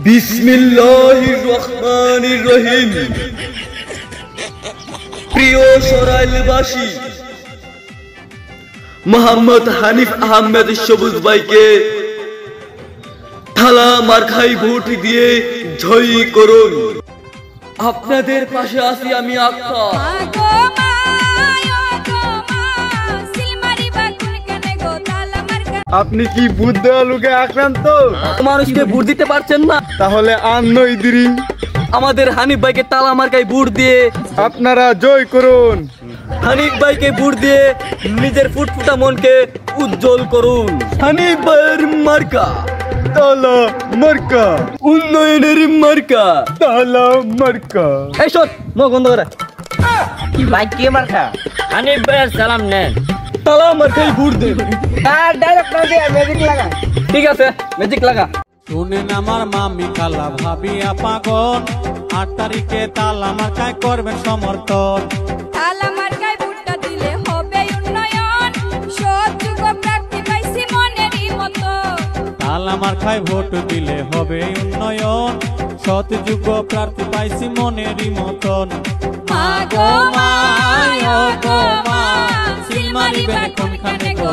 বিসমিল্লাহির রহমানির রহিম। প্রিয় সরাইলবাসী, মোহাম্মদ হানিফ আহমেদ সবুজ ভাইকে থালা মার্কায় ভোট দিয়ে জয়ী করুন। আপনাদের পাশে আছি আমি আক্কা। আপনি কি ভূত দেওয়া লোকে আক্রান্ত? মানুষকে ভোট দিতে পারছেন না, তাহলে আন্নই দিরি আমাদের হানিফ ভাইকে তালা মার্কায় ভোট দিয়ে আপনারা জয় করুন। হানিফ ভাইকে ভোট দিয়ে নিজের ফুটফুটা মনকে উজ্জ্বল করুন। হানিফ ভাইয়ের মার্কা তালা মার্কা, উন্নয়নের মার্কা তালা মার্কা। এই শোন বন্ধ করে। ভাই কি মার্কা? হানিফ ভাইয়ের সালাম নেন। তালা মার্কায় ভোট দেন। ডাইরেক্ট ম্যাজিক লাগা। ঠিক আছে, ম্যাজিক লাগা। শুনেন আমার মামি খালা ভাবি আপাগন, 8 তারিখে তালা মার্কায় করবেন সমর্থন। তালা মার্কায় ভোটটা দিলে হবে উন্নয়ন, সৎ যোগ্য প্রার্থী পাইছি মনেরই মতো। তালা মার্কায় ভোট দিলে হবে উন্নয়ন, সৎ যোগ্য প্রার্থী পাইছি মনেরই মতন। মা গো মা, ও গো মা, সিল মারিবেন কোনখানে গো।